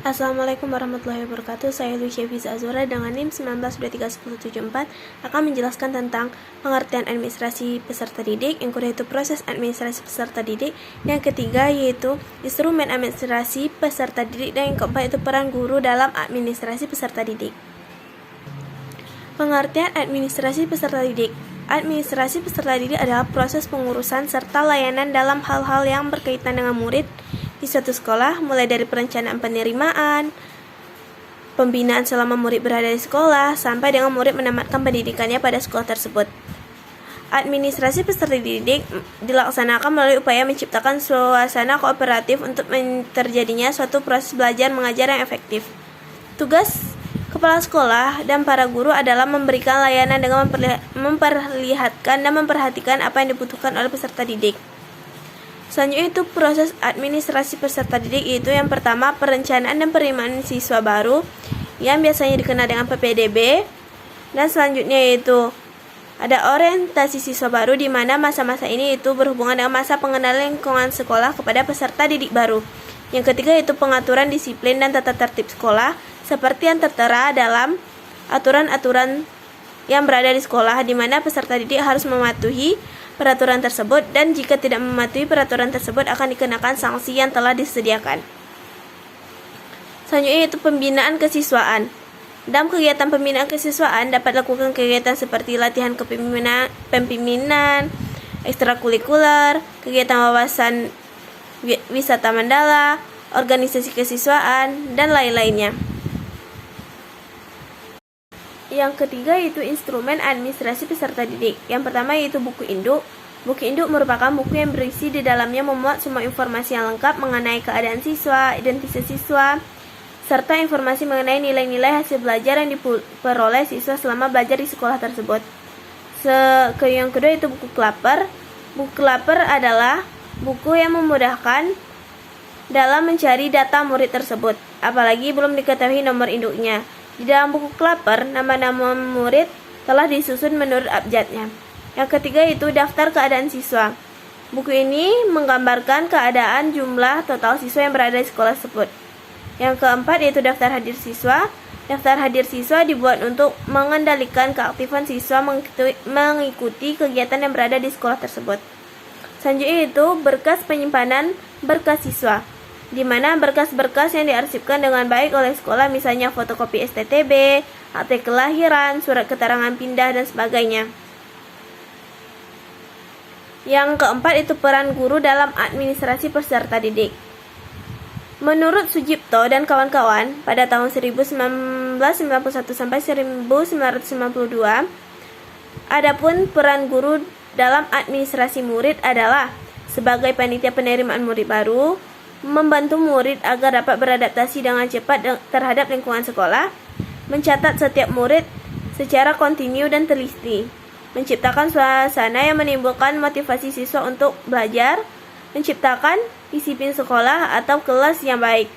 Assalamualaikum warahmatullahi wabarakatuh. Saya Lucia Fiza Azura dengan NIM 19231074 akan menjelaskan tentang pengertian administrasi peserta didik. Yang kedua yaitu proses administrasi peserta didik. Yang ketiga yaitu instrumen administrasi peserta didik. Dan yang keempat itu peran guru dalam administrasi peserta didik. Pengertian administrasi peserta didik. Administrasi peserta didik adalah proses pengurusan serta layanan dalam hal-hal yang berkaitan dengan murid di suatu sekolah, mulai dari perencanaan penerimaan, pembinaan selama murid berada di sekolah, sampai dengan murid menamatkan pendidikannya pada sekolah tersebut. Administrasi peserta didik dilaksanakan melalui upaya menciptakan suasana kooperatif untuk terjadinya suatu proses belajar mengajar yang efektif. Tugas kepala sekolah dan para guru adalah memberikan layanan dengan memperlihatkan dan memperhatikan apa yang dibutuhkan oleh peserta didik. Selanjutnya itu proses administrasi peserta didik, yaitu yang pertama perencanaan dan penerimaan siswa baru yang biasanya dikenal dengan PPDB, dan selanjutnya yaitu ada orientasi siswa baru di mana masa-masa ini itu berhubungan dengan masa pengenalan lingkungan sekolah kepada peserta didik baru. Yang ketiga yaitu pengaturan disiplin dan tata tertib sekolah seperti yang tertera dalam aturan-aturan yang berada di sekolah, di mana peserta didik harus mematuhi peraturan tersebut, dan jika tidak mematuhi peraturan tersebut akan dikenakan sanksi yang telah disediakan. Selanjutnya yaitu pembinaan kesiswaan. Dalam kegiatan pembinaan kesiswaan dapat dilakukan kegiatan seperti latihan kepemimpinan, ekstrakurikuler, kegiatan wawasan wisata mandala, organisasi kesiswaan, dan lain-lainnya. Yang ketiga yaitu instrumen administrasi peserta didik. Yang pertama yaitu buku induk. Buku induk merupakan buku yang berisi di dalamnya memuat semua informasi yang lengkap mengenai keadaan siswa, identitas siswa, serta informasi mengenai nilai-nilai hasil belajar yang diperoleh siswa selama belajar di sekolah tersebut. Yang kedua yaitu buku klaper. Buku klaper adalah buku yang memudahkan dalam mencari data murid tersebut, apalagi belum diketahui nomor induknya. Di dalam buku klaper, nama-nama murid telah disusun menurut abjadnya. Yang ketiga yaitu daftar keadaan siswa. Buku ini menggambarkan keadaan jumlah total siswa yang berada di sekolah tersebut. Yang keempat yaitu daftar hadir siswa. Daftar hadir siswa dibuat untuk mengendalikan keaktifan siswa mengikuti kegiatan yang berada di sekolah tersebut. Selanjutnya yaitu berkas penyimpanan berkas siswa, di mana berkas-berkas yang diarsipkan dengan baik oleh sekolah, misalnya fotokopi STTB, akte kelahiran, surat keterangan pindah, dan sebagainya. Yang keempat itu peran guru dalam administrasi peserta didik. Menurut Sujipto dan kawan-kawan, pada tahun 1991 sampai 1992, adapun peran guru dalam administrasi murid adalah sebagai panitia penerimaan murid baru, membantu murid agar dapat beradaptasi dengan cepat terhadap lingkungan sekolah, mencatat setiap murid secara kontinu dan teliti, menciptakan suasana yang menimbulkan motivasi siswa untuk belajar, menciptakan disiplin sekolah atau kelas yang baik,